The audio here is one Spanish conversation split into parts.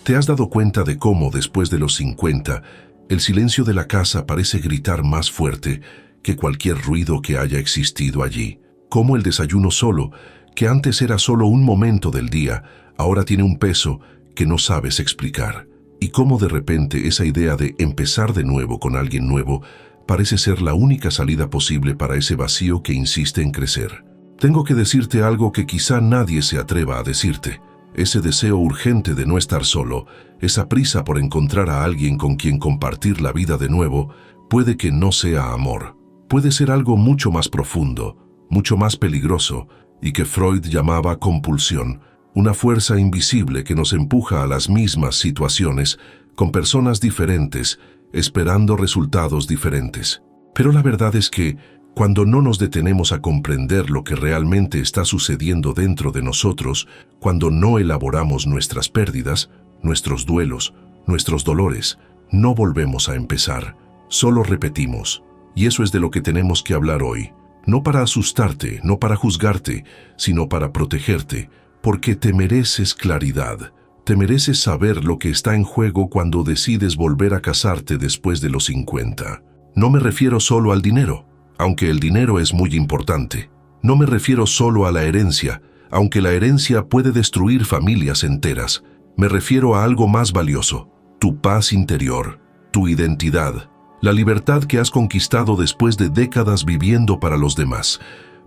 ¿Te has dado cuenta de cómo, después de los 50, el silencio de la casa parece gritar más fuerte que cualquier ruido que haya existido allí? Cómo el desayuno solo, que antes era solo un momento del día, ahora tiene un peso que no sabes explicar. Y cómo de repente esa idea de empezar de nuevo con alguien nuevo parece ser la única salida posible para ese vacío que insiste en crecer. Tengo que decirte algo que quizá nadie se atreva a decirte. Ese deseo urgente de no estar solo, esa prisa por encontrar a alguien con quien compartir la vida de nuevo, puede que no sea amor. Puede ser algo mucho más profundo, mucho más peligroso, y que Freud llamaba compulsión, una fuerza invisible que nos empuja a las mismas situaciones, con personas diferentes, esperando resultados diferentes. Pero la verdad es que, cuando no nos detenemos a comprender lo que realmente está sucediendo dentro de nosotros, cuando no elaboramos nuestras pérdidas, nuestros duelos, nuestros dolores, no volvemos a empezar, solo repetimos. Y eso es de lo que tenemos que hablar hoy. No para asustarte, no para juzgarte, sino para protegerte, porque te mereces claridad. Te mereces saber lo que está en juego cuando decides volver a casarte después de los 50. No me refiero solo al dinero, aunque el dinero es muy importante. No me refiero solo a la herencia, aunque la herencia puede destruir familias enteras. Me refiero a algo más valioso, tu paz interior, tu identidad, la libertad que has conquistado después de décadas viviendo para los demás.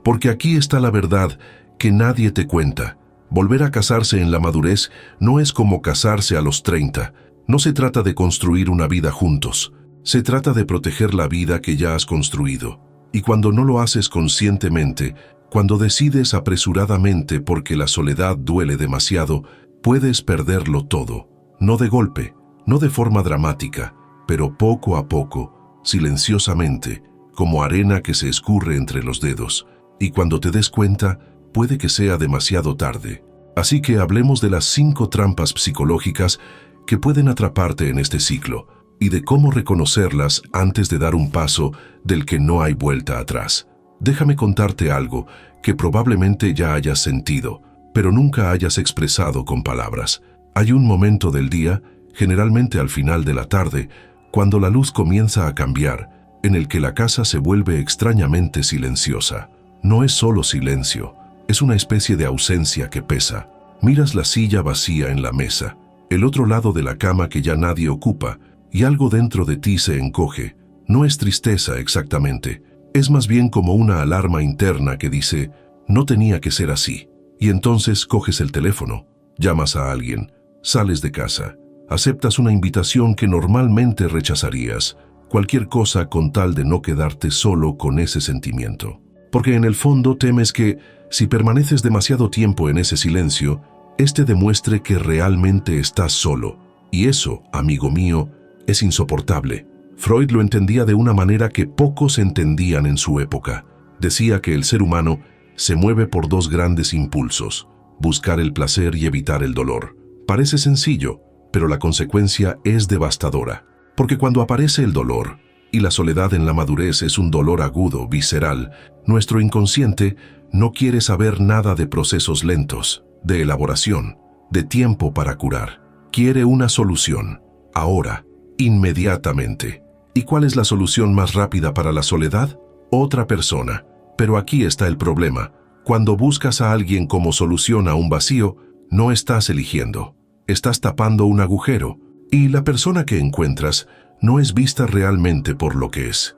Porque aquí está la verdad que nadie te cuenta. Volver a casarse en la madurez no es como casarse a los 30. No se trata de construir una vida juntos. Se trata de proteger la vida que ya has construido. Y cuando no lo haces conscientemente, cuando decides apresuradamente porque la soledad duele demasiado, puedes perderlo todo. No de golpe, no de forma dramática, pero poco a poco, silenciosamente, como arena que se escurre entre los dedos. Y cuando te des cuenta, puede que sea demasiado tarde. Así que hablemos de las 5 trampas psicológicas que pueden atraparte en este ciclo, y de cómo reconocerlas antes de dar un paso del que no hay vuelta atrás. Déjame contarte algo que probablemente ya hayas sentido, pero nunca hayas expresado con palabras. Hay un momento del día, generalmente al final de la tarde, cuando la luz comienza a cambiar, en el que la casa se vuelve extrañamente silenciosa. No es solo silencio, es una especie de ausencia que pesa. Miras la silla vacía en la mesa, el otro lado de la cama que ya nadie ocupa, y algo dentro de ti se encoge. No es tristeza exactamente, es más bien como una alarma interna que dice, no tenía que ser así. Y entonces coges el teléfono, llamas a alguien, sales de casa, aceptas una invitación que normalmente rechazarías, cualquier cosa con tal de no quedarte solo con ese sentimiento. Porque en el fondo temes que, si permaneces demasiado tiempo en ese silencio, este demuestre que realmente estás solo. Y eso, amigo mío, es insoportable. Freud lo entendía de una manera que pocos entendían en su época. Decía que el ser humano se mueve por 2 grandes impulsos, buscar el placer y evitar el dolor. Parece sencillo, pero la consecuencia es devastadora. Porque cuando aparece el dolor, y la soledad en la madurez es un dolor agudo, visceral, nuestro inconsciente no quiere saber nada de procesos lentos, de elaboración, de tiempo para curar. Quiere una solución, ahora, inmediatamente. ¿Y cuál es la solución más rápida para la soledad? Otra persona. Pero aquí está el problema. Cuando buscas a alguien como solución a un vacío, no estás eligiendo. Estás tapando un agujero. Y la persona que encuentras no es vista realmente por lo que es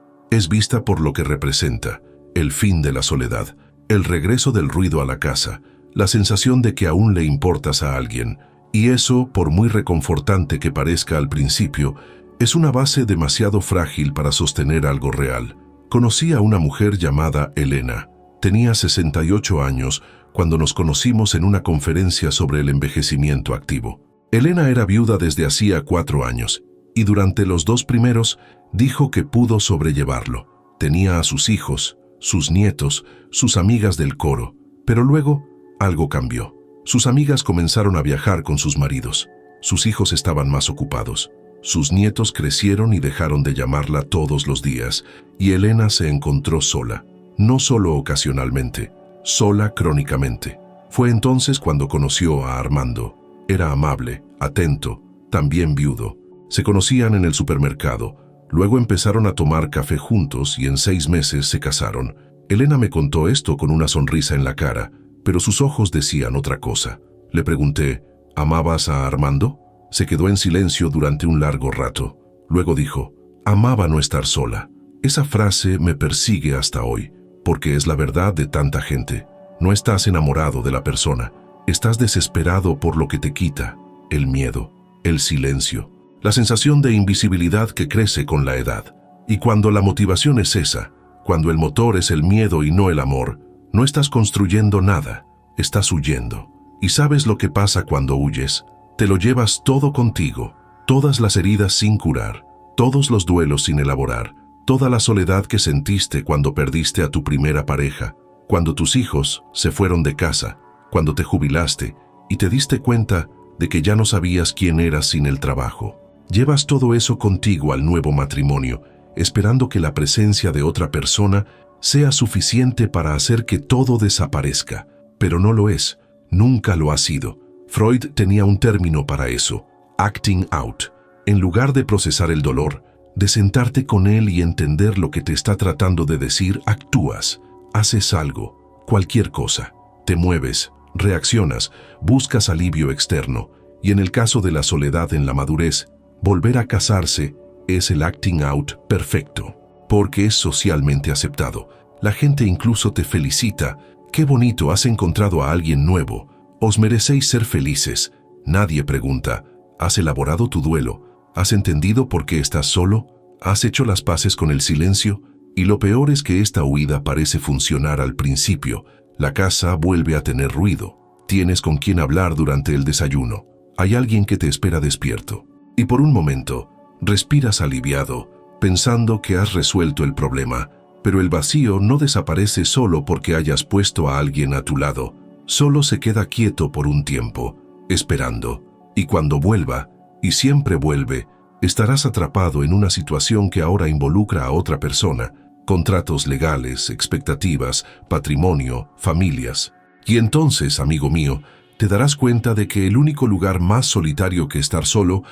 vista por lo que representa, el fin de la soledad, el regreso del ruido a la casa, la sensación de que aún le importas a alguien. Y eso, por muy reconfortante que parezca al principio, es una base demasiado frágil para sostener algo real. Conocí a una mujer llamada Elena. Tenía 68 años cuando nos conocimos en una conferencia sobre el envejecimiento activo. Elena era viuda desde hacía 4 años, y durante los 2 primeros dijo que pudo sobrellevarlo. Tenía a sus hijos, sus nietos, sus amigas del coro, pero luego algo cambió. Sus amigas comenzaron a viajar con sus maridos. Sus hijos estaban más ocupados. Sus nietos crecieron y dejaron de llamarla todos los días, y Elena se encontró sola. No solo ocasionalmente, sola crónicamente. Fue entonces cuando conoció a Armando. Era amable, atento, también viudo. Se conocían en el supermercado. Luego empezaron a tomar café juntos y en 6 meses se casaron. Elena me contó esto con una sonrisa en la cara, pero sus ojos decían otra cosa. Le pregunté, ¿amabas a Armando? Se quedó en silencio durante un largo rato. Luego dijo, amaba no estar sola. Esa frase me persigue hasta hoy, porque es la verdad de tanta gente. No estás enamorado de la persona, estás desesperado por lo que te quita, el miedo, el silencio, la sensación de invisibilidad que crece con la edad. Y cuando la motivación es esa, cuando el motor es el miedo y no el amor, no estás construyendo nada, estás huyendo. ¿Y sabes lo que pasa cuando huyes? Te lo llevas todo contigo, todas las heridas sin curar, todos los duelos sin elaborar, toda la soledad que sentiste cuando perdiste a tu primera pareja, cuando tus hijos se fueron de casa, cuando te jubilaste y te diste cuenta de que ya no sabías quién eras sin el trabajo. Llevas todo eso contigo al nuevo matrimonio, esperando que la presencia de otra persona sea suficiente para hacer que todo desaparezca, pero no lo es, nunca lo ha sido. Freud tenía un término para eso, acting out. En lugar de procesar el dolor, de sentarte con él y entender lo que te está tratando de decir, actúas, haces algo, cualquier cosa, te mueves, reaccionas, buscas alivio externo, y en el caso de la soledad en la madurez, volver a casarse es el acting out perfecto, porque es socialmente aceptado. La gente incluso te felicita, qué bonito, has encontrado a alguien nuevo, os merecéis ser felices. Nadie pregunta, ¿has elaborado tu duelo? ¿Has entendido por qué estás solo? ¿Has hecho las paces con el silencio? Y lo peor es que esta huida parece funcionar al principio. La casa vuelve a tener ruido. Tienes con quién hablar durante el desayuno. Hay alguien que te espera despierto. Y por un momento, respiras aliviado, pensando que has resuelto el problema. Pero el vacío no desaparece solo porque hayas puesto a alguien a tu lado. Solo se queda quieto por un tiempo, esperando. Y cuando vuelva, y siempre vuelve, estarás atrapado en una situación que ahora involucra a otra persona, contratos legales, expectativas, patrimonio, familias. Y entonces, amigo mío, te darás cuenta de que el único lugar más solitario que estar solo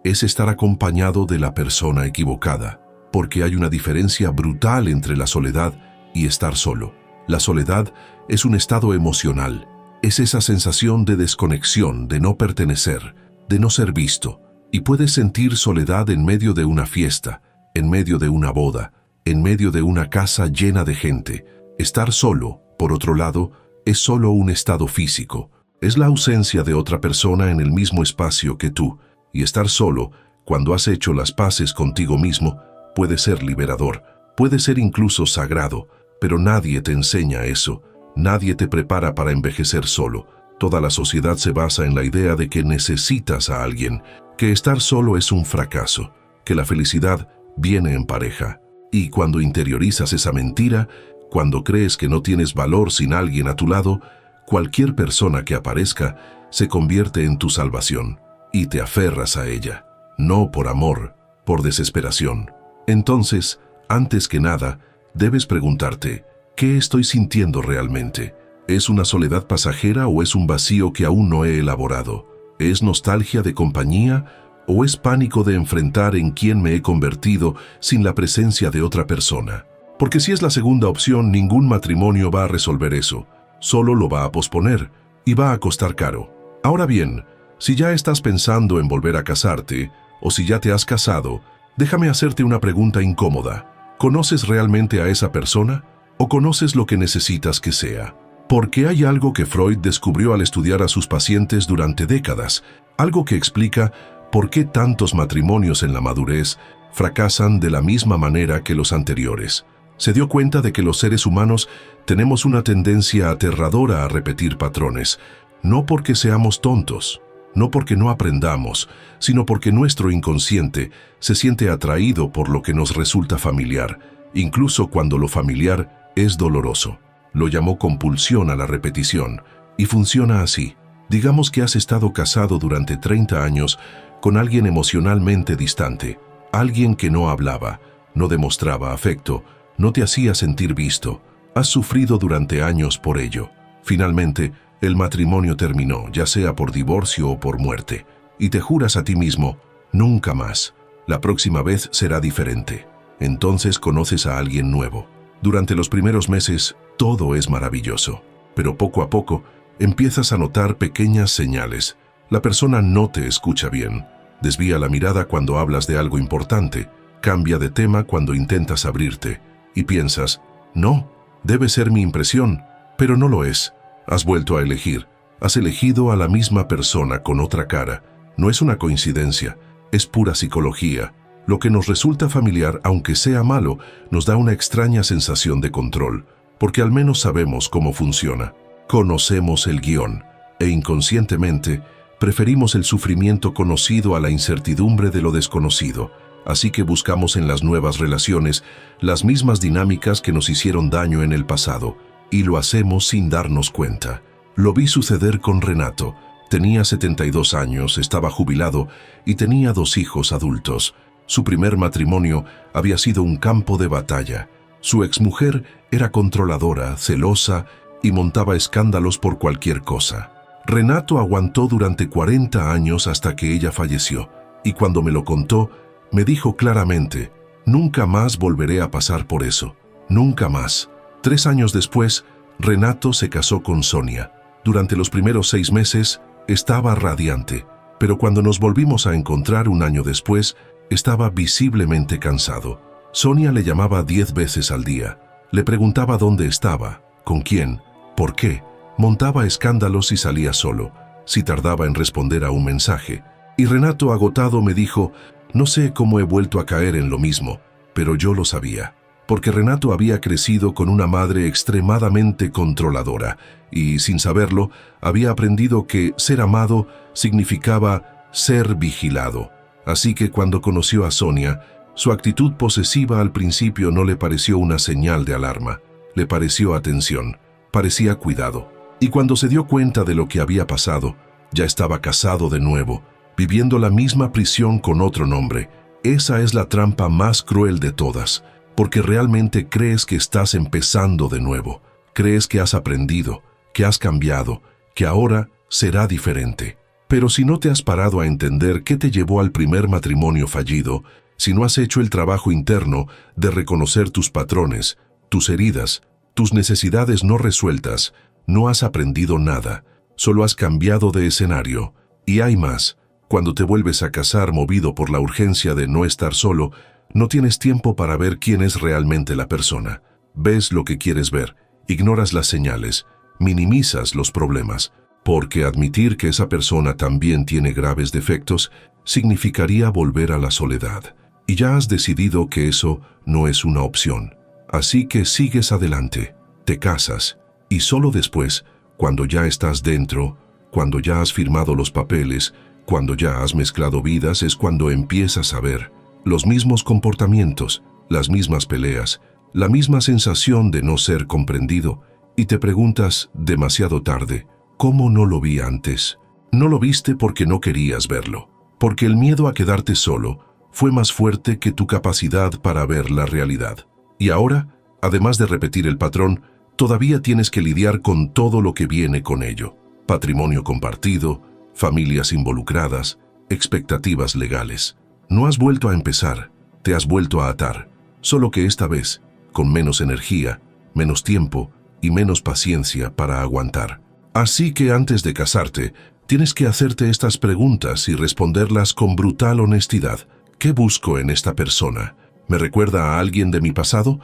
es estar acompañado de la persona equivocada, porque hay una diferencia brutal entre la soledad y estar solo. La soledad es un estado emocional, es esa sensación de desconexión, de no pertenecer, de no ser visto, y puedes sentir soledad en medio de una fiesta, en medio de una boda, en medio de una casa llena de gente. Estar solo, por otro lado, es solo un estado físico, es la ausencia de otra persona en el mismo espacio que tú, y estar solo, cuando has hecho las paces contigo mismo, puede ser liberador, puede ser incluso sagrado, pero nadie te enseña eso, nadie te prepara para envejecer solo. Toda la sociedad se basa en la idea de que necesitas a alguien, que estar solo es un fracaso, que la felicidad viene en pareja. Y cuando interiorizas esa mentira, cuando crees que no tienes valor sin alguien a tu lado, cualquier persona que aparezca se convierte en tu salvación, y te aferras a ella, no por amor, por desesperación. Entonces, antes que nada, debes preguntarte, ¿qué estoy sintiendo realmente? ¿Es una soledad pasajera o es un vacío que aún no he elaborado? ¿Es nostalgia de compañía o es pánico de enfrentar en quién me he convertido sin la presencia de otra persona? Porque si es la segunda opción, ningún matrimonio va a resolver eso, solo lo va a posponer y va a costar caro. Ahora bien, si ya estás pensando en volver a casarte o si ya te has casado, déjame hacerte una pregunta incómoda. ¿Conoces realmente a esa persona o conoces lo que necesitas que sea? Porque hay algo que Freud descubrió al estudiar a sus pacientes durante décadas, algo que explica por qué tantos matrimonios en la madurez fracasan de la misma manera que los anteriores. Se dio cuenta de que los seres humanos tenemos una tendencia aterradora a repetir patrones, no porque seamos tontos, no porque no aprendamos, sino porque nuestro inconsciente se siente atraído por lo que nos resulta familiar, incluso cuando lo familiar es doloroso. Lo llamó compulsión a la repetición, y funciona así. Digamos que has estado casado durante 30 años con alguien emocionalmente distante, alguien que no hablaba, no demostraba afecto, no te hacía sentir visto. Has sufrido durante años por ello. Finalmente, el matrimonio terminó, ya sea por divorcio o por muerte. y te juras a ti mismo, nunca más. La próxima vez será diferente. Entonces conoces a alguien nuevo. Durante los primeros meses, todo es maravilloso, pero poco a poco empiezas a notar pequeñas señales. La persona no te escucha bien, desvía la mirada cuando hablas de algo importante, cambia de tema cuando intentas abrirte, y piensas, no, debe ser mi impresión, pero no lo es. Has vuelto a elegir, has elegido a la misma persona con otra cara. No es una coincidencia, es pura psicología. Lo que nos resulta familiar, aunque sea malo, nos da una extraña sensación de control, porque al menos sabemos cómo funciona. Conocemos el guión, e inconscientemente preferimos el sufrimiento conocido a la incertidumbre de lo desconocido. Así que buscamos en las nuevas relaciones las mismas dinámicas que nos hicieron daño en el pasado, y lo hacemos sin darnos cuenta. Lo vi suceder con Renato. Tenía 72 años, estaba jubilado y tenía 2 hijos adultos. Su primer matrimonio había sido un campo de batalla. Su exmujer era controladora, celosa y montaba escándalos por cualquier cosa. Renato aguantó durante 40 años hasta que ella falleció, y cuando me lo contó, me dijo claramente, nunca más volveré a pasar por eso, nunca más. 3 años después, Renato se casó con Sonia. Durante los primeros 6 meses, estaba radiante, pero cuando nos volvimos a encontrar un año después, estaba visiblemente cansado. Sonia le llamaba 10 veces al día. Le preguntaba dónde estaba, con quién, por qué. Montaba escándalos y salía solo, si tardaba en responder a un mensaje. Y Renato, agotado, me dijo, no sé cómo he vuelto a caer en lo mismo, pero yo lo sabía. Porque Renato había crecido con una madre extremadamente controladora y, sin saberlo, había aprendido que ser amado significaba ser vigilado. Así que cuando conoció a Sonia, su actitud posesiva al principio no le pareció una señal de alarma, le pareció atención, parecía cuidado. Y cuando se dio cuenta de lo que había pasado, ya estaba casado de nuevo, viviendo la misma prisión con otro nombre. Esa es la trampa más cruel de todas, porque realmente crees que estás empezando de nuevo, crees que has aprendido, que has cambiado, que ahora será diferente. Pero si no te has parado a entender qué te llevó al primer matrimonio fallido, si no has hecho el trabajo interno de reconocer tus patrones, tus heridas, tus necesidades no resueltas, no has aprendido nada, solo has cambiado de escenario. Y hay más, cuando te vuelves a casar movido por la urgencia de no estar solo, no tienes tiempo para ver quién es realmente la persona. Ves lo que quieres ver, ignoras las señales, minimizas los problemas, porque admitir que esa persona también tiene graves defectos significaría volver a la soledad. Y ya has decidido que eso no es una opción. Así que sigues adelante, te casas, y solo después, cuando ya estás dentro, cuando ya has firmado los papeles, cuando ya has mezclado vidas, es cuando empiezas a ver los mismos comportamientos, las mismas peleas, la misma sensación de no ser comprendido, y te preguntas demasiado tarde, ¿cómo no lo vi antes? No lo viste porque no querías verlo, porque el miedo a quedarte solo fue más fuerte que tu capacidad para ver la realidad. Y ahora, además de repetir el patrón, todavía tienes que lidiar con todo lo que viene con ello. Patrimonio compartido, familias involucradas, expectativas legales. No has vuelto a empezar, te has vuelto a atar, solo que esta vez, con menos energía, menos tiempo y menos paciencia para aguantar. Así que antes de casarte, tienes que hacerte estas preguntas y responderlas con brutal honestidad. ¿Qué busco en esta persona? ¿Me recuerda a alguien de mi pasado?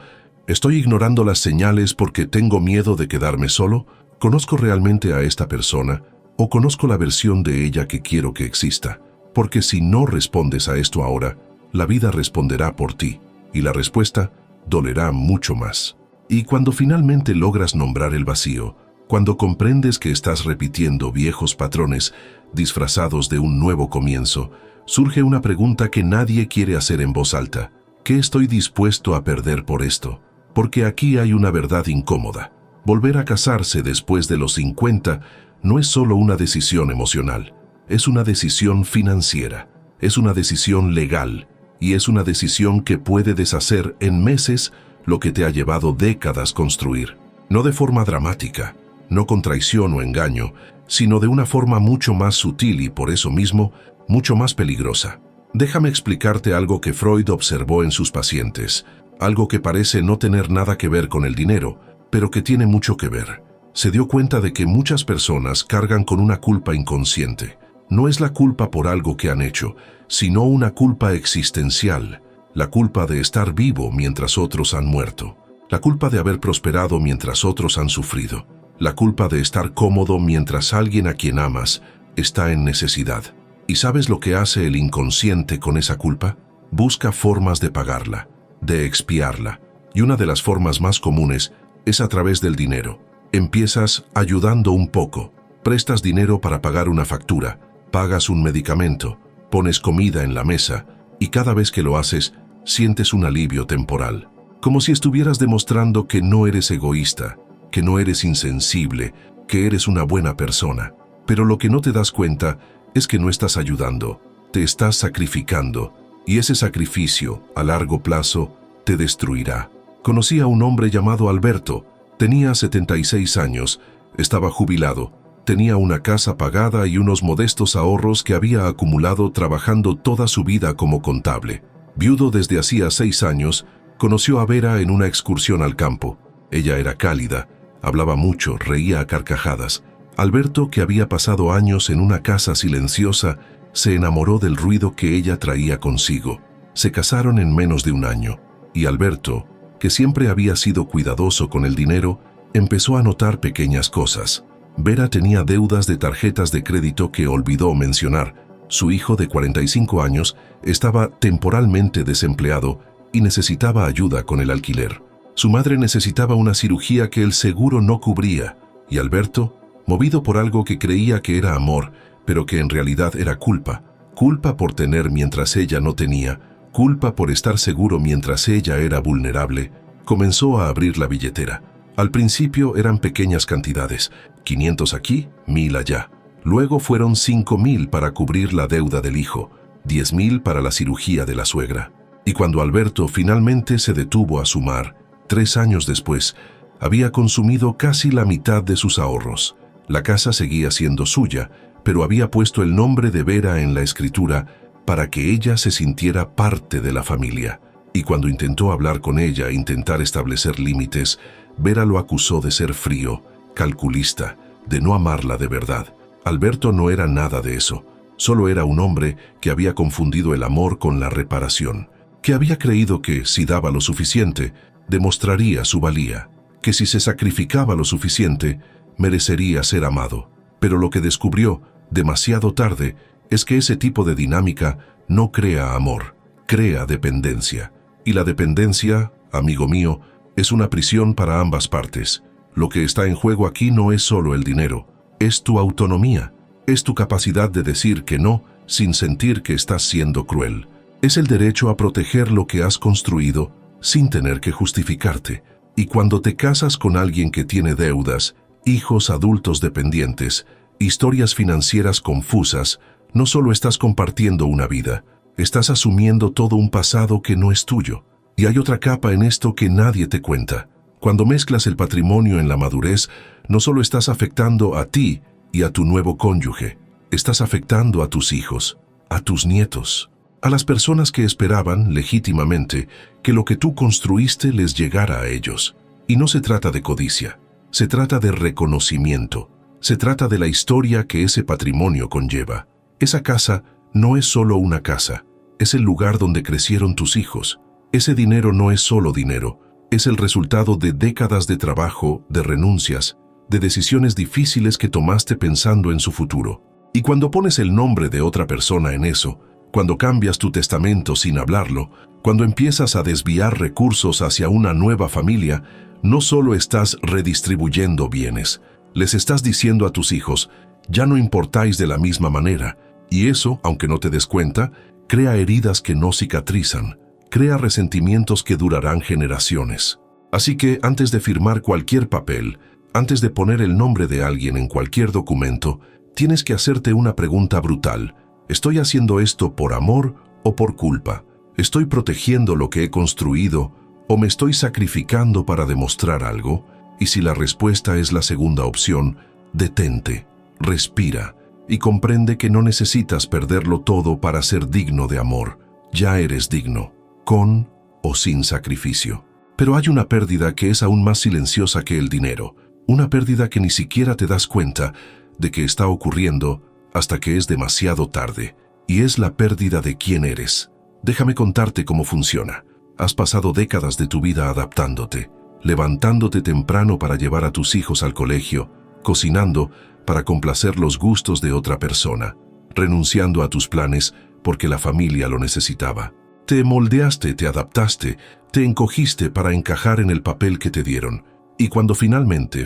¿Estoy ignorando las señales porque tengo miedo de quedarme solo? ¿Conozco realmente a esta persona o conozco la versión de ella que quiero que exista? Porque si no respondes a esto ahora, la vida responderá por ti, y la respuesta dolerá mucho más. Y cuando finalmente logras nombrar el vacío, cuando comprendes que estás repitiendo viejos patrones disfrazados de un nuevo comienzo, surge una pregunta que nadie quiere hacer en voz alta. ¿Qué estoy dispuesto a perder por esto? Porque aquí hay una verdad incómoda. Volver a casarse después de los 50 no es solo una decisión emocional. Es una decisión financiera, es una decisión legal y es una decisión que puede deshacer en meses lo que te ha llevado décadas construir. No de forma dramática, no con traición o engaño, sino de una forma mucho más sutil y por eso mismo mucho más peligrosa. Déjame explicarte algo que Freud observó en sus pacientes, algo que parece no tener nada que ver con el dinero, pero que tiene mucho que ver. Se dio cuenta de que muchas personas cargan con una culpa inconsciente. No es la culpa por algo que han hecho, sino una culpa existencial, la culpa de estar vivo mientras otros han muerto, la culpa de haber prosperado mientras otros han sufrido, la culpa de estar cómodo mientras alguien a quien amas está en necesidad. ¿Y sabes lo que hace el inconsciente con esa culpa? Busca formas de pagarla, de expiarla, y una de las formas más comunes es a través del dinero. Empiezas ayudando un poco, prestas dinero para pagar una factura, pagas un medicamento, pones comida en la mesa, y cada vez que lo haces, sientes un alivio temporal. Como si estuvieras demostrando que no eres egoísta, que no eres insensible, que eres una buena persona. Pero lo que no te das cuenta es que no estás ayudando, te estás sacrificando, y ese sacrificio, a largo plazo, te destruirá. Conocí a un hombre llamado Alberto, tenía 76 años, estaba jubilado, tenía una casa pagada y unos modestos ahorros que había acumulado trabajando toda su vida como contable. Viudo desde hacía 6 años, conoció a Vera en una excursión al campo. Ella era cálida, hablaba mucho, reía a carcajadas. Alberto, que había pasado años en una casa silenciosa, se enamoró del ruido que ella traía consigo. Se casaron en menos de un año, y Alberto, que siempre había sido cuidadoso con el dinero, empezó a notar pequeñas cosas. Vera tenía deudas de tarjetas de crédito que olvidó mencionar. Su hijo de 45 años estaba temporalmente desempleado y necesitaba ayuda con el alquiler. Su madre necesitaba una cirugía que el seguro no cubría, y Alberto, movido por algo que creía que era amor, pero que en realidad era culpa, culpa por tener mientras ella no tenía, culpa por estar seguro mientras ella era vulnerable, comenzó a abrir la billetera. Al principio eran pequeñas cantidades, 500 aquí, 1000 allá. Luego fueron 5000 para cubrir la deuda del hijo, 10,000 para la cirugía de la suegra. Y cuando Alberto finalmente se detuvo a sumar, 3 años después, había consumido casi la mitad de sus ahorros. La casa seguía siendo suya, pero había puesto el nombre de Vera en la escritura para que ella se sintiera parte de la familia. Y cuando intentó hablar con ella e intentar establecer límites, Vera lo acusó de ser frío, calculista, de no amarla de verdad. Alberto no era nada de eso, solo era un hombre que había confundido el amor con la reparación, que había creído que, si daba lo suficiente, demostraría su valía, que si se sacrificaba lo suficiente, merecería ser amado. Pero lo que descubrió, demasiado tarde, es que ese tipo de dinámica no crea amor, crea dependencia. Y la dependencia, amigo mío, es una prisión para ambas partes. Lo que está en juego aquí no es solo el dinero, es tu autonomía, es tu capacidad de decir que no sin sentir que estás siendo cruel. Es el derecho a proteger lo que has construido sin tener que justificarte. Y cuando te casas con alguien que tiene deudas, hijos adultos dependientes, historias financieras confusas, no solo estás compartiendo una vida, estás asumiendo todo un pasado que no es tuyo. Y hay otra capa en esto que nadie te cuenta. Cuando mezclas el patrimonio en la madurez, no solo estás afectando a ti y a tu nuevo cónyuge, estás afectando a tus hijos, a tus nietos, a las personas que esperaban, legítimamente, que lo que tú construiste les llegara a ellos. Y no se trata de codicia, se trata de reconocimiento, se trata de la historia que ese patrimonio conlleva. Esa casa no es solo una casa, es el lugar donde crecieron tus hijos. Ese dinero no es solo dinero, es el resultado de décadas de trabajo, de renuncias, de decisiones difíciles que tomaste pensando en su futuro. Y cuando pones el nombre de otra persona en eso, cuando cambias tu testamento sin hablarlo, cuando empiezas a desviar recursos hacia una nueva familia, no solo estás redistribuyendo bienes, les estás diciendo a tus hijos, ya no importáis de la misma manera, y eso, aunque no te des cuenta, crea heridas que no cicatrizan, crea resentimientos que durarán generaciones. Así que antes de firmar cualquier papel, antes de poner el nombre de alguien en cualquier documento, tienes que hacerte una pregunta brutal. ¿Estoy haciendo esto por amor o por culpa? ¿Estoy protegiendo lo que he construido o me estoy sacrificando para demostrar algo? Y si la respuesta es la segunda opción, detente, respira y comprende que no necesitas perderlo todo para ser digno de amor. Ya eres digno, con o sin sacrificio. Pero hay una pérdida que es aún más silenciosa que el dinero, una pérdida que ni siquiera te das cuenta de que está ocurriendo hasta que es demasiado tarde, y es la pérdida de quién eres. Déjame contarte cómo funciona. Has pasado décadas de tu vida adaptándote, levantándote temprano para llevar a tus hijos al colegio, cocinando para complacer los gustos de otra persona, renunciando a tus planes porque la familia lo necesitaba. Te moldeaste, te adaptaste, te encogiste para encajar en el papel que te dieron. Y cuando finalmente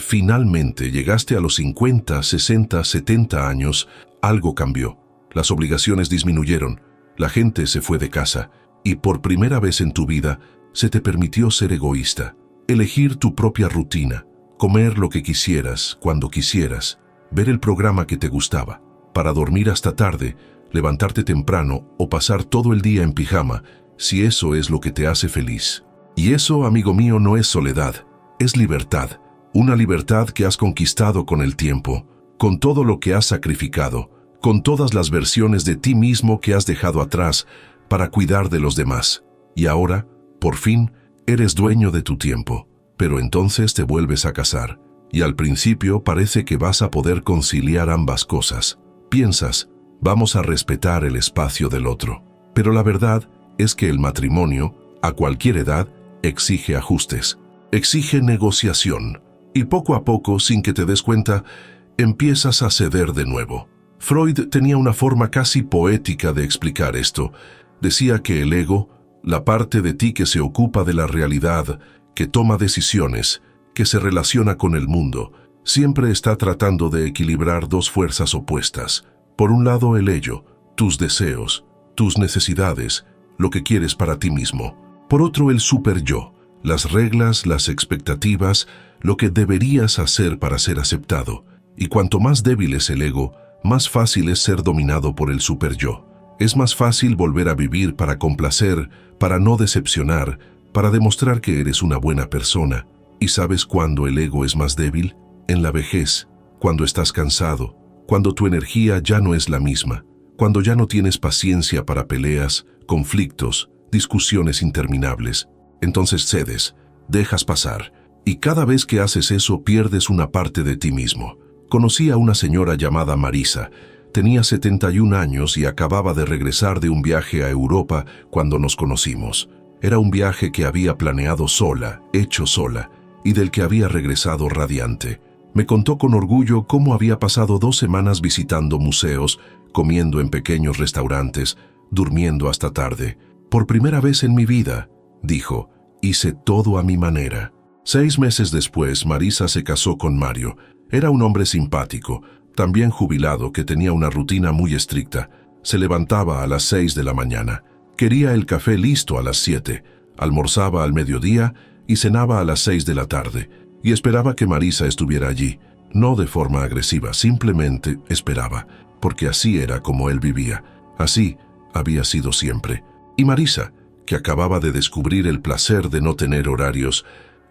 llegaste a los 50, 60, 70 años, algo cambió. Las obligaciones disminuyeron, la gente se fue de casa, y por primera vez en tu vida se te permitió ser egoísta, elegir tu propia rutina, comer lo que quisieras, cuando quisieras, ver el programa que te gustaba, para dormir hasta tarde, levantarte temprano o pasar todo el día en pijama, si eso es lo que te hace feliz. Y eso, amigo mío, no es soledad, es libertad, una libertad que has conquistado con el tiempo, con todo lo que has sacrificado, con todas las versiones de ti mismo que has dejado atrás para cuidar de los demás. Y ahora, por fin, eres dueño de tu tiempo. Pero entonces te vuelves a casar, y al principio parece que vas a poder conciliar ambas cosas. Piensas, vamos a respetar el espacio del otro. Pero la verdad es que el matrimonio, a cualquier edad, exige ajustes, exige negociación, y poco a poco, sin que te des cuenta, empiezas a ceder de nuevo. Freud tenía una forma casi poética de explicar esto. Decía que el ego, la parte de ti que se ocupa de la realidad, que toma decisiones, que se relaciona con el mundo, siempre está tratando de equilibrar dos fuerzas opuestas. Por un lado el ello, tus deseos, tus necesidades, lo que quieres para ti mismo. Por otro el superyo, las reglas, las expectativas, lo que deberías hacer para ser aceptado. Y cuanto más débil es el ego, más fácil es ser dominado por el superyo. Es más fácil volver a vivir para complacer, para no decepcionar, para demostrar que eres una buena persona. ¿Y sabes cuándo el ego es más débil? En la vejez, cuando estás cansado, cuando tu energía ya no es la misma, cuando ya no tienes paciencia para peleas, conflictos, discusiones interminables. Entonces cedes, dejas pasar, y cada vez que haces eso pierdes una parte de ti mismo. Conocí a una señora llamada Marisa. Tenía 71 años y acababa de regresar de un viaje a Europa cuando nos conocimos. Era un viaje que había planeado sola, hecho sola, y del que había regresado radiante. Me contó con orgullo cómo había pasado 2 semanas visitando museos, comiendo en pequeños restaurantes, durmiendo hasta tarde. Por primera vez en mi vida, dijo, hice todo a mi manera. 6 meses después, Marisa se casó con Mario. Era un hombre simpático, también jubilado, que tenía una rutina muy estricta. Se levantaba a las 6 de la mañana. Quería el café listo a las 7. Almorzaba al mediodía y cenaba a las 6 de la tarde. Y esperaba que Marisa estuviera allí. No de forma agresiva, simplemente esperaba, porque así era como él vivía. Así había sido siempre. Y Marisa, que acababa de descubrir el placer de no tener horarios,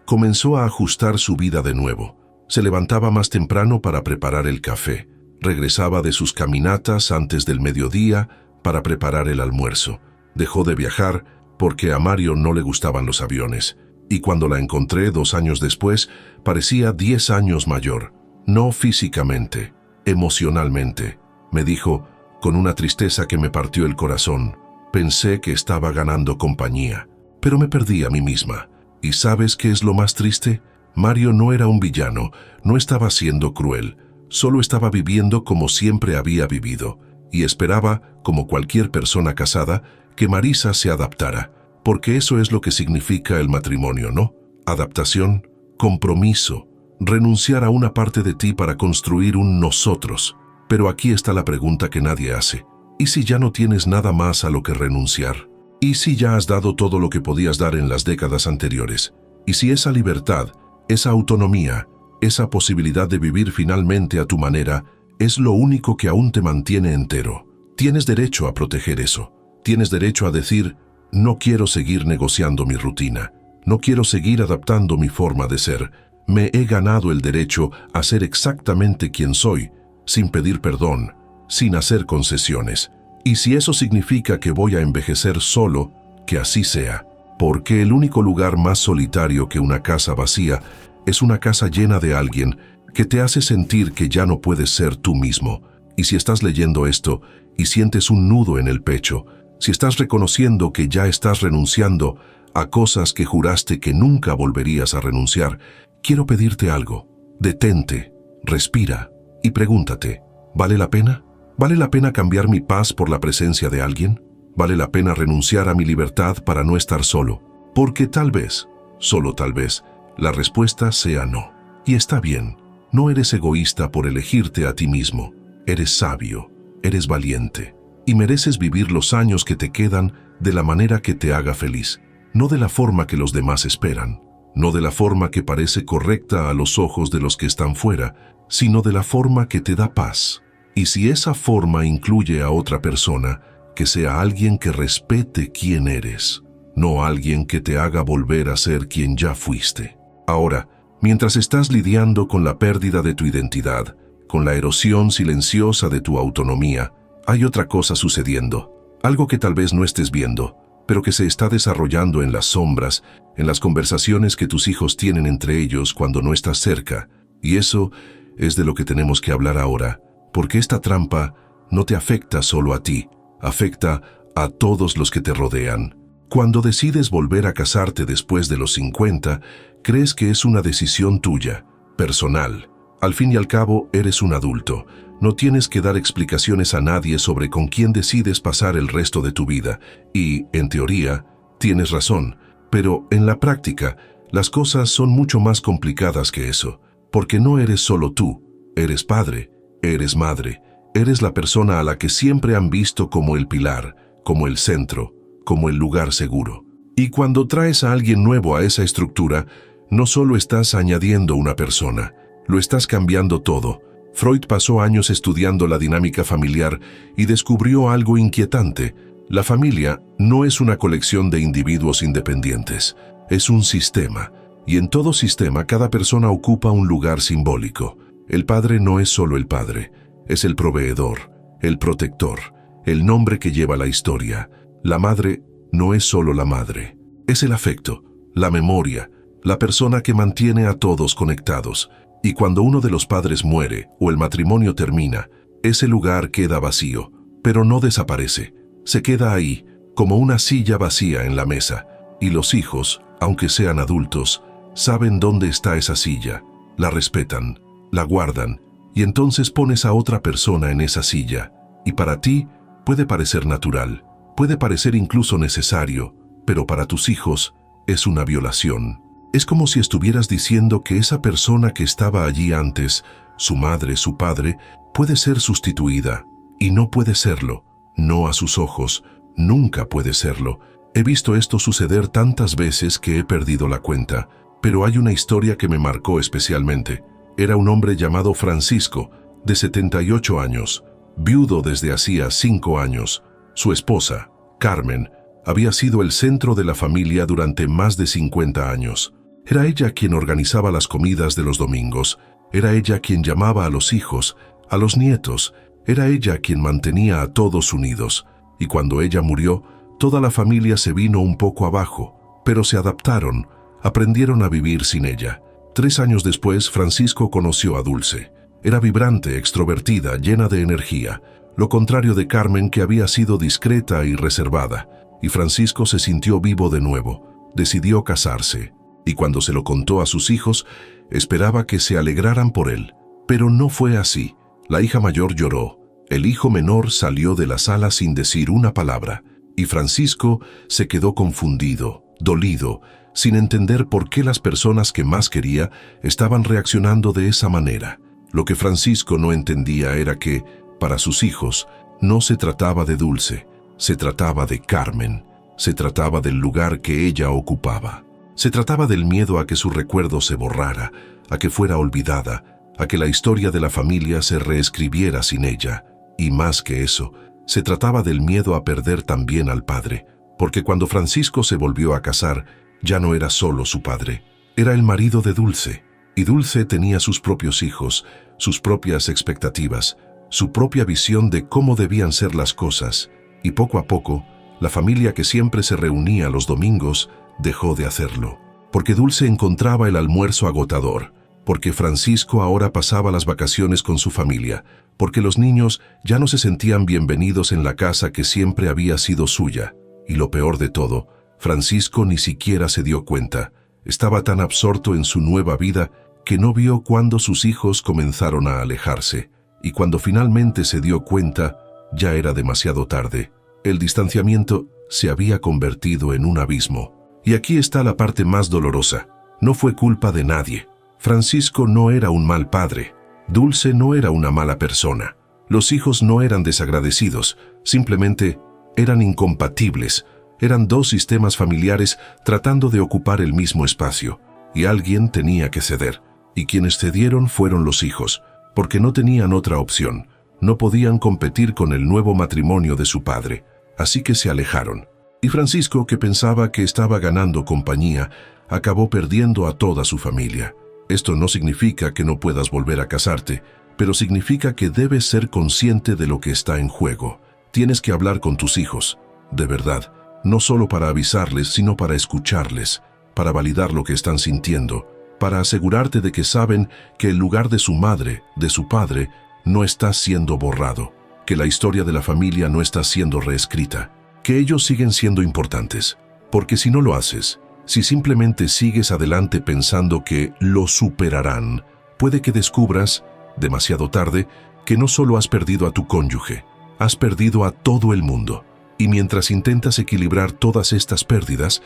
comenzó a ajustar su vida de nuevo. Se levantaba más temprano para preparar el café. Regresaba de sus caminatas antes del mediodía para preparar el almuerzo. Dejó de viajar porque a Mario no le gustaban los aviones. Y cuando la encontré 2 años después, parecía 10 años mayor. No físicamente, emocionalmente. Me dijo, con una tristeza que me partió el corazón. Pensé que estaba ganando compañía, pero me perdí a mí misma. ¿Y sabes qué es lo más triste? Mario no era un villano, no estaba siendo cruel, solo estaba viviendo como siempre había vivido, y esperaba, como cualquier persona casada, que Marisa se adaptara, porque eso es lo que significa el matrimonio, ¿no? Adaptación, compromiso, renunciar a una parte de ti para construir un nosotros. Pero aquí está la pregunta que nadie hace. ¿Y si ya no tienes nada más a lo que renunciar? ¿Y si ya has dado todo lo que podías dar en las décadas anteriores? ¿Y si esa libertad, esa autonomía, esa posibilidad de vivir finalmente a tu manera, es lo único que aún te mantiene entero? Tienes derecho a proteger eso. Tienes derecho a decir, no quiero seguir negociando mi rutina. No quiero seguir adaptando mi forma de ser. Me he ganado el derecho a ser exactamente quien soy, sin pedir perdón, sin hacer concesiones. Y si eso significa que voy a envejecer solo, que así sea, porque el único lugar más solitario que una casa vacía es una casa llena de alguien que te hace sentir que ya no puedes ser tú mismo. Y si estás leyendo esto y sientes un nudo en el pecho, si estás reconociendo que ya estás renunciando a cosas que juraste que nunca volverías a renunciar, quiero pedirte algo. Detente, respira y pregúntate, ¿vale la pena? ¿Vale la pena cambiar mi paz por la presencia de alguien? ¿Vale la pena renunciar a mi libertad para no estar solo? Porque tal vez, solo tal vez, la respuesta sea no. Y está bien, no eres egoísta por elegirte a ti mismo. Eres sabio, eres valiente y mereces vivir los años que te quedan de la manera que te haga feliz, no de la forma que los demás esperan, no de la forma que parece correcta a los ojos de los que están fuera, sino de la forma que te da paz. Y si esa forma incluye a otra persona, que sea alguien que respete quién eres, no alguien que te haga volver a ser quien ya fuiste. Ahora, mientras estás lidiando con la pérdida de tu identidad, con la erosión silenciosa de tu autonomía, hay otra cosa sucediendo, algo que tal vez no estés viendo, pero que se está desarrollando en las sombras, en las conversaciones que tus hijos tienen entre ellos cuando no estás cerca. Y eso es de lo que tenemos que hablar ahora, porque esta trampa no te afecta solo a ti, afecta a todos los que te rodean. Cuando decides volver a casarte después de los 50, crees que es una decisión tuya, personal. Al fin y al cabo, eres un adulto. No tienes que dar explicaciones a nadie sobre con quién decides pasar el resto de tu vida. Y, en teoría, tienes razón. Pero, en la práctica, las cosas son mucho más complicadas que eso. Porque no eres solo tú. Eres padre, eres madre, eres la persona a la que siempre han visto como el pilar, como el centro, como el lugar seguro. Y cuando traes a alguien nuevo a esa estructura, no solo estás añadiendo una persona, lo estás cambiando todo. Freud pasó años estudiando la dinámica familiar y descubrió algo inquietante. La familia no es una colección de individuos independientes, es un sistema. Y en todo sistema cada persona ocupa un lugar simbólico. El padre no es solo el padre, es el proveedor, el protector, el nombre que lleva la historia. La madre no es solo la madre, es el afecto, la memoria, la persona que mantiene a todos conectados. Y cuando uno de los padres muere o el matrimonio termina, ese lugar queda vacío, pero no desaparece. Se queda ahí, como una silla vacía en la mesa. Y los hijos, aunque sean adultos, saben dónde está esa silla, la respetan, la guardan, y entonces pones a otra persona en esa silla. Y para ti puede parecer natural, puede parecer incluso necesario, pero para tus hijos es una violación. Es como si estuvieras diciendo que esa persona que estaba allí antes, su madre, su padre, puede ser sustituida, y no puede serlo, no a sus ojos, nunca puede serlo. He visto esto suceder tantas veces que he perdido la cuenta, pero hay una historia que me marcó especialmente. Era un hombre llamado Francisco, de 78 años, viudo desde hacía 5 años. Su esposa, Carmen, había sido el centro de la familia durante más de 50 años. Era ella quien organizaba las comidas de los domingos, era ella quien llamaba a los hijos, a los nietos, era ella quien mantenía a todos unidos. Y cuando ella murió, toda la familia se vino un poco abajo, pero se adaptaron, aprendieron a vivir sin ella. 3 años después, Francisco conoció a Dulce. Era vibrante, extrovertida, llena de energía, lo contrario de Carmen, que había sido discreta y reservada. Y Francisco se sintió vivo de nuevo, decidió casarse. Y cuando se lo contó a sus hijos, esperaba que se alegraran por él. Pero no fue así. La hija mayor lloró. El hijo menor salió de la sala sin decir una palabra. Y Francisco se quedó confundido, dolido, sin entender por qué las personas que más quería estaban reaccionando de esa manera. Lo que Francisco no entendía era que, para sus hijos, no se trataba de Dulce, se trataba de Carmen, se trataba del lugar que ella ocupaba. Se trataba del miedo a que su recuerdo se borrara, a que fuera olvidada, a que la historia de la familia se reescribiera sin ella. Y más que eso, se trataba del miedo a perder también al padre, porque cuando Francisco se volvió a casar, ya no era solo su padre, era el marido de Dulce. Y Dulce tenía sus propios hijos, sus propias expectativas, su propia visión de cómo debían ser las cosas, y poco a poco, la familia que siempre se reunía los domingos dejó de hacerlo. Porque Dulce encontraba el almuerzo agotador, porque Francisco ahora pasaba las vacaciones con su familia, porque los niños ya no se sentían bienvenidos en la casa que siempre había sido suya. Y lo peor de todo, Francisco ni siquiera se dio cuenta. Estaba tan absorto en su nueva vida que no vio cuando sus hijos comenzaron a alejarse. Y cuando finalmente se dio cuenta, ya era demasiado tarde. El distanciamiento se había convertido en un abismo. Y aquí está la parte más dolorosa. No fue culpa de nadie. Francisco no era un mal padre. Dulce no era una mala persona. Los hijos no eran desagradecidos, simplemente eran incompatibles. Eran dos sistemas familiares tratando de ocupar el mismo espacio. Y alguien tenía que ceder. Y quienes cedieron fueron los hijos, porque no tenían otra opción. No podían competir con el nuevo matrimonio de su padre. Así que se alejaron. Y Francisco, que pensaba que estaba ganando compañía, acabó perdiendo a toda su familia. Esto no significa que no puedas volver a casarte, pero significa que debes ser consciente de lo que está en juego. Tienes que hablar con tus hijos, de verdad, no solo para avisarles, sino para escucharles, para validar lo que están sintiendo, para asegurarte de que saben que el lugar de su madre, de su padre, no está siendo borrado, que la historia de la familia no está siendo reescrita, que ellos siguen siendo importantes. Porque si no lo haces, si simplemente sigues adelante pensando que lo superarán, puede que descubras, demasiado tarde, que no solo has perdido a tu cónyuge, has perdido a todo el mundo. Y mientras intentas equilibrar todas estas pérdidas,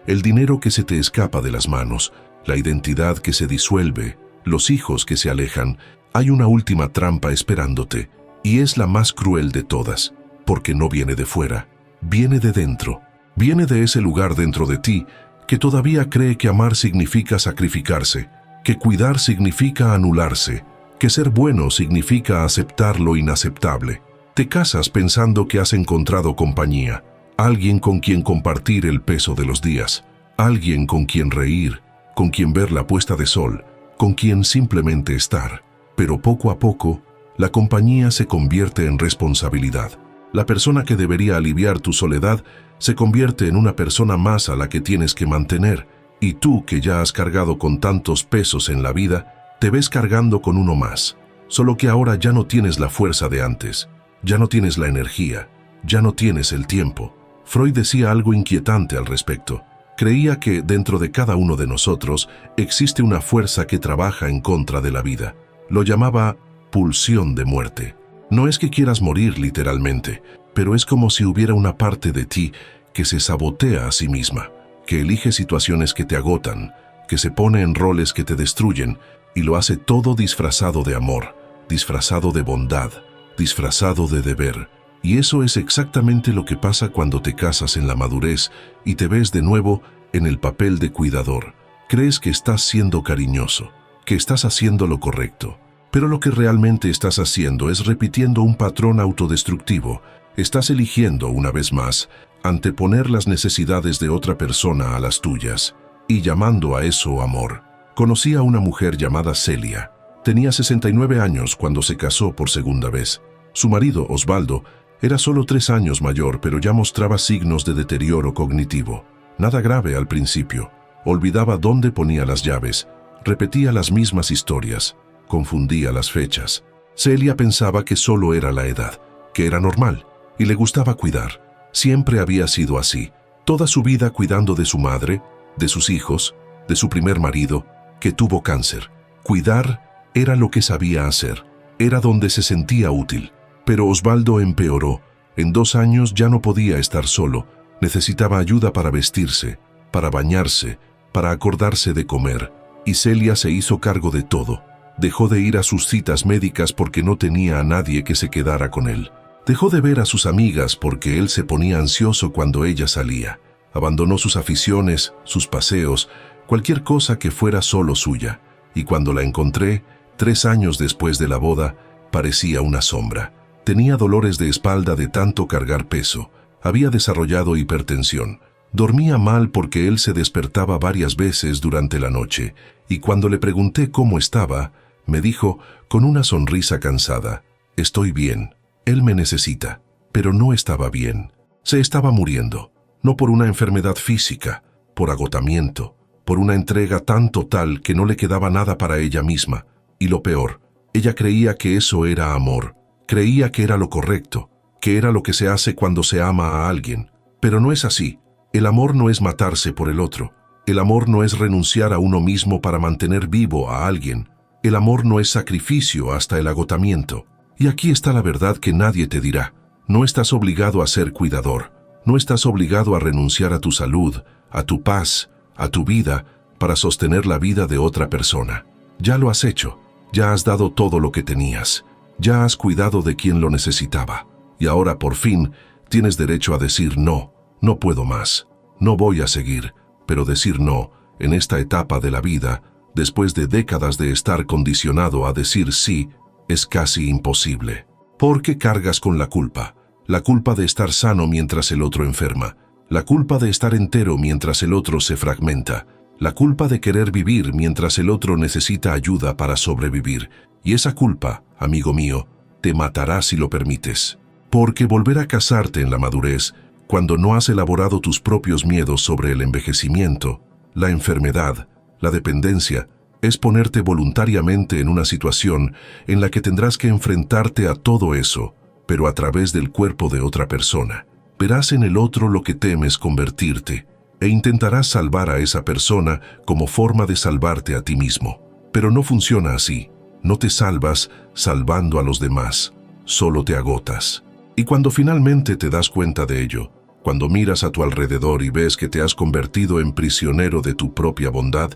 el dinero que se te escapa de las manos, la identidad que se disuelve, los hijos que se alejan, hay una última trampa esperándote, y es la más cruel de todas, porque no viene de fuera, viene de dentro, viene de ese lugar dentro de ti que todavía cree que amar significa sacrificarse, que cuidar significa anularse, que ser bueno significa aceptar lo inaceptable. Te casas pensando que has encontrado compañía, alguien con quien compartir el peso de los días, alguien con quien reír, con quien ver la puesta de sol, con quien simplemente estar. Pero poco a poco, la compañía se convierte en responsabilidad. La persona que debería aliviar tu soledad se convierte en una persona más a la que tienes que mantener, y tú, que ya has cargado con tantos pesos en la vida, te ves cargando con uno más. Solo que ahora ya no tienes la fuerza de antes, ya no tienes la energía, ya no tienes el tiempo. Freud decía algo inquietante al respecto. Creía que dentro de cada uno de nosotros existe una fuerza que trabaja en contra de la vida. Lo llamaba pulsión de muerte. No es que quieras morir literalmente, pero es como si hubiera una parte de ti que se sabotea a sí misma, que elige situaciones que te agotan, que se pone en roles que te destruyen y lo hace todo disfrazado de amor, disfrazado de bondad, disfrazado de deber. Y eso es exactamente lo que pasa cuando te casas en la madurez y te ves de nuevo en el papel de cuidador. Crees que estás siendo cariñoso, que estás haciendo lo correcto, pero lo que realmente estás haciendo es repitiendo un patrón autodestructivo. Estás eligiendo, una vez más, anteponer las necesidades de otra persona a las tuyas, y llamando a eso amor. Conocí a una mujer llamada Celia. Tenía 69 años cuando se casó por segunda vez. Su marido, Osvaldo, era solo 3 años mayor, pero ya mostraba signos de deterioro cognitivo. Nada grave al principio. Olvidaba dónde ponía las llaves, repetía las mismas historias, confundía las fechas. Celia pensaba que solo era la edad, que era normal, y le gustaba cuidar. Siempre había sido así, toda su vida cuidando de su madre, de sus hijos, de su primer marido, que tuvo cáncer. Cuidar era lo que sabía hacer, era donde se sentía útil. Pero Osvaldo empeoró. En 2 años ya no podía estar solo, necesitaba ayuda para vestirse, para bañarse, para acordarse de comer, y Celia se hizo cargo de todo. Dejó de ir a sus citas médicas porque no tenía a nadie que se quedara con él. Dejó de ver a sus amigas porque él se ponía ansioso cuando ella salía. Abandonó sus aficiones, sus paseos, cualquier cosa que fuera solo suya. Y cuando la encontré, 3 años después de la boda, parecía una sombra. Tenía dolores de espalda de tanto cargar peso. Había desarrollado hipertensión. Dormía mal porque él se despertaba varias veces durante la noche. Y cuando le pregunté cómo estaba, me dijo, con una sonrisa cansada: estoy bien, él me necesita, pero no estaba bien. Se estaba muriendo, no por una enfermedad física, por agotamiento, por una entrega tan total que no le quedaba nada para ella misma. Y lo peor, ella creía que eso era amor, creía que era lo correcto, que era lo que se hace cuando se ama a alguien. Pero no es así. El amor no es matarse por el otro. El amor no es renunciar a uno mismo para mantener vivo a alguien. El amor no es sacrificio hasta el agotamiento. Y aquí está la verdad que nadie te dirá. No estás obligado a ser cuidador. No estás obligado a renunciar a tu salud, a tu paz, a tu vida, para sostener la vida de otra persona. Ya lo has hecho. Ya has dado todo lo que tenías. Ya has cuidado de quien lo necesitaba. Y ahora, por fin, tienes derecho a decir no. No puedo más. No voy a seguir. Pero decir no, en esta etapa de la vida, después de décadas de estar condicionado a decir sí, es casi imposible. Porque cargas con la culpa de estar sano mientras el otro enferma, la culpa de estar entero mientras el otro se fragmenta, la culpa de querer vivir mientras el otro necesita ayuda para sobrevivir. Y esa culpa, amigo mío, te matará si lo permites. Porque volver a casarte en la madurez, cuando no has elaborado tus propios miedos sobre el envejecimiento, la enfermedad, la dependencia, es ponerte voluntariamente en una situación en la que tendrás que enfrentarte a todo eso, pero a través del cuerpo de otra persona. Verás en el otro lo que temes convertirte, e intentarás salvar a esa persona como forma de salvarte a ti mismo. Pero no funciona así. No te salvas salvando a los demás, solo te agotas. Y cuando finalmente te das cuenta de ello, cuando miras a tu alrededor y ves que te has convertido en prisionero de tu propia bondad,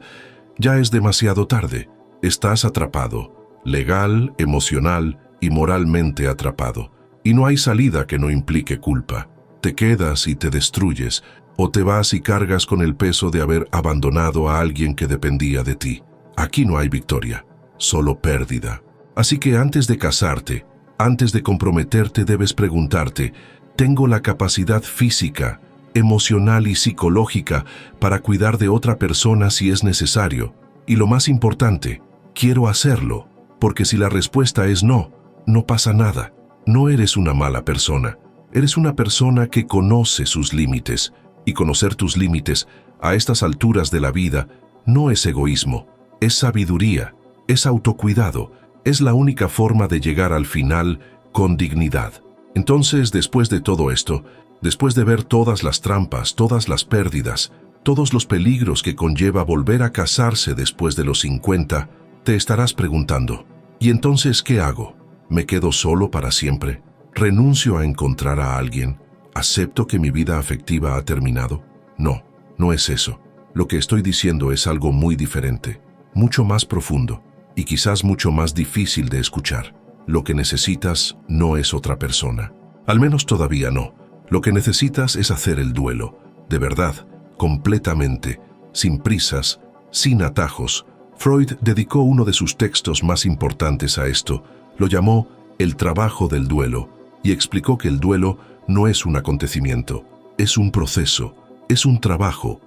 ya es demasiado tarde. Estás atrapado, legal, emocional y moralmente atrapado. Y no hay salida que no implique culpa. Te quedas y te destruyes, o te vas y cargas con el peso de haber abandonado a alguien que dependía de ti. Aquí no hay victoria, solo pérdida. Así que antes de casarte, antes de comprometerte, debes preguntarte: ¿tengo la capacidad física, emocional y psicológica para cuidar de otra persona si es necesario? Y lo más importante, ¿quiero hacerlo? Porque si la respuesta es no, no pasa nada. No eres una mala persona. Eres una persona que conoce sus límites. Y conocer tus límites a estas alturas de la vida no es egoísmo, es sabiduría, es autocuidado, es la única forma de llegar al final con dignidad. Entonces, después de todo esto, después de ver todas las trampas, todas las pérdidas, todos los peligros que conlleva volver a casarse después de los 50, te estarás preguntando: ¿y entonces qué hago? ¿Me quedo solo para siempre? ¿Renuncio a encontrar a alguien? ¿Acepto que mi vida afectiva ha terminado? No, no es eso. Lo que estoy diciendo es algo muy diferente, mucho más profundo y quizás mucho más difícil de escuchar. Lo que necesitas no es otra persona. Al menos todavía no. Lo que necesitas es hacer el duelo, de verdad, completamente, sin prisas, sin atajos. Freud dedicó uno de sus textos más importantes a esto. Lo llamó el trabajo del duelo y explicó que el duelo no es un acontecimiento, es un proceso, es un trabajo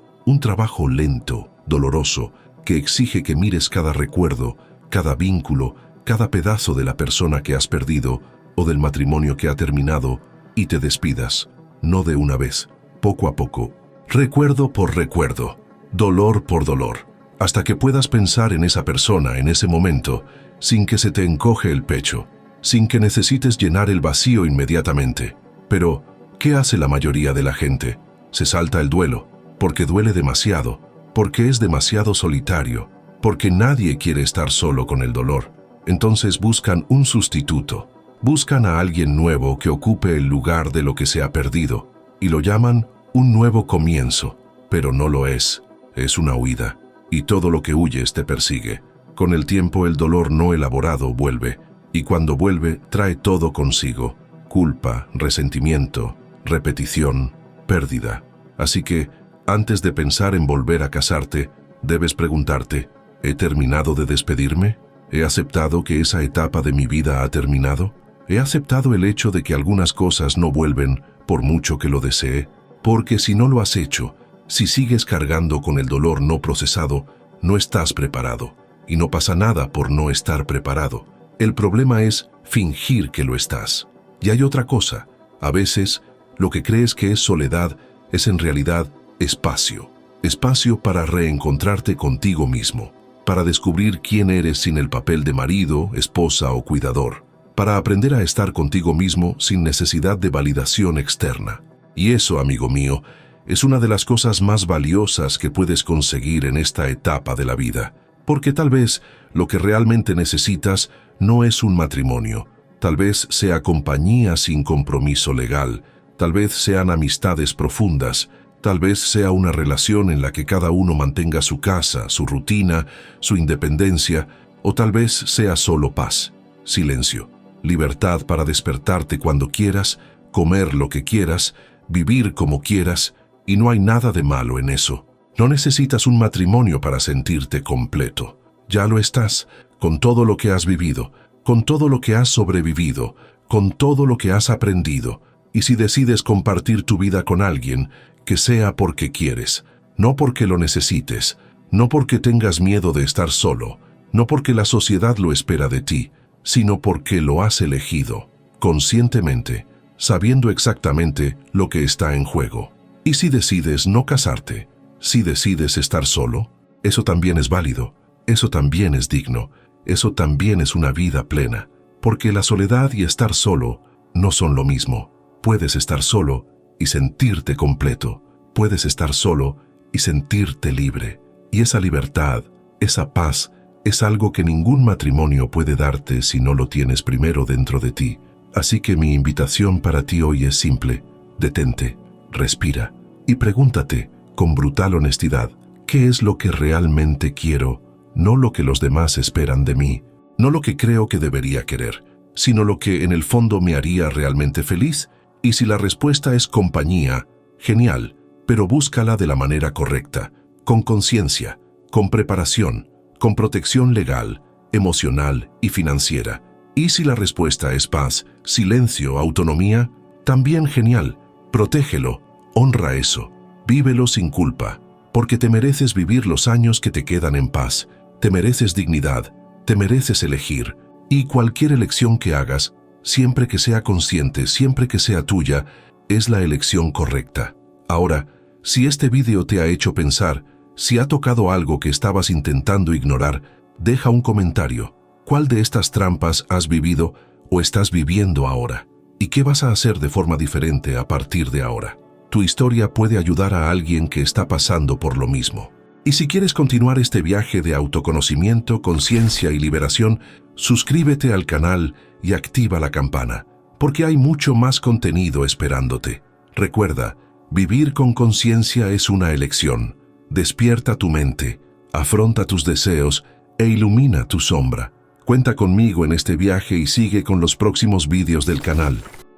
lento, doloroso, que exige que mires cada recuerdo, cada vínculo, cada pedazo de la persona que has perdido o del matrimonio que ha terminado y te despidas, no de una vez, poco a poco, recuerdo por recuerdo, dolor por dolor, hasta que puedas pensar en esa persona en ese momento sin que se te encoge el pecho, sin que necesites llenar el vacío inmediatamente. Pero, ¿qué hace la mayoría de la gente? Se salta el duelo, porque duele demasiado, porque es demasiado solitario, porque nadie quiere estar solo con el dolor. Entonces buscan un sustituto, buscan a alguien nuevo que ocupe el lugar de lo que se ha perdido, y lo llaman un nuevo comienzo, pero no lo es una huida, y todo lo que huyes te persigue. Con el tiempo el dolor no elaborado vuelve, y cuando vuelve trae todo consigo: culpa, resentimiento, repetición, pérdida. Así que, antes de pensar en volver a casarte, debes preguntarte: ¿he terminado de despedirme? ¿He aceptado que esa etapa de mi vida ha terminado? ¿He aceptado el hecho de que algunas cosas no vuelven por mucho que lo desee? Porque si no lo has hecho, si sigues cargando con el dolor no procesado, no estás preparado. Y no pasa nada por no estar preparado. El problema es fingir que lo estás. Y hay otra cosa. A veces, lo que crees que es soledad es en realidad espacio. Espacio para reencontrarte contigo mismo, para descubrir quién eres sin el papel de marido, esposa o cuidador, para aprender a estar contigo mismo sin necesidad de validación externa. Y eso, amigo mío, es una de las cosas más valiosas que puedes conseguir en esta etapa de la vida, porque tal vez lo que realmente necesitas no es un matrimonio, tal vez sea compañía sin compromiso legal, tal vez sean amistades profundas, tal vez sea una relación en la que cada uno mantenga su casa, su rutina, su independencia, o tal vez sea solo paz, silencio, libertad para despertarte cuando quieras, comer lo que quieras, vivir como quieras, y no hay nada de malo en eso. No necesitas un matrimonio para sentirte completo. Ya lo estás, con todo lo que has vivido, con todo lo que has sobrevivido, con todo lo que has aprendido. Y si decides compartir tu vida con alguien, que sea porque quieres, no porque lo necesites, no porque tengas miedo de estar solo, no porque la sociedad lo espera de ti, sino porque lo has elegido, conscientemente, sabiendo exactamente lo que está en juego. Y si decides no casarte, si decides estar solo, eso también es válido, eso también es digno, eso también es una vida plena, porque la soledad y estar solo no son lo mismo. Puedes estar solo y sentirte completo, puedes estar solo y sentirte libre. Y esa libertad, esa paz, es algo que ningún matrimonio puede darte si no lo tienes primero dentro de ti. Así que mi invitación para ti hoy es simple: detente, respira y pregúntate con brutal honestidad, ¿qué es lo que realmente quiero? No lo que los demás esperan de mí, no lo que creo que debería querer, sino lo que en el fondo me haría realmente feliz. Y si la respuesta es compañía, genial, pero búscala de la manera correcta, con conciencia, con preparación, con protección legal, emocional y financiera. Y si la respuesta es paz, silencio, autonomía, también genial, protégelo, honra eso, vívelo sin culpa, porque te mereces vivir los años que te quedan en paz, te mereces dignidad, te mereces elegir, y cualquier elección que hagas, siempre que sea consciente, siempre que sea tuya, es la elección correcta. Ahora, si este vídeo te ha hecho pensar, si ha tocado algo que estabas intentando ignorar, deja un comentario. ¿Cuál de estas trampas has vivido o estás viviendo ahora? ¿Y qué vas a hacer de forma diferente a partir de ahora? Tu historia puede ayudar a alguien que está pasando por lo mismo. Y si quieres continuar este viaje de autoconocimiento, conciencia y liberación, suscríbete al canal y activa la campana, porque hay mucho más contenido esperándote. Recuerda, vivir con conciencia es una elección. Despierta tu mente, afronta tus deseos e ilumina tu sombra. Cuenta conmigo en este viaje y sigue con los próximos vídeos del canal.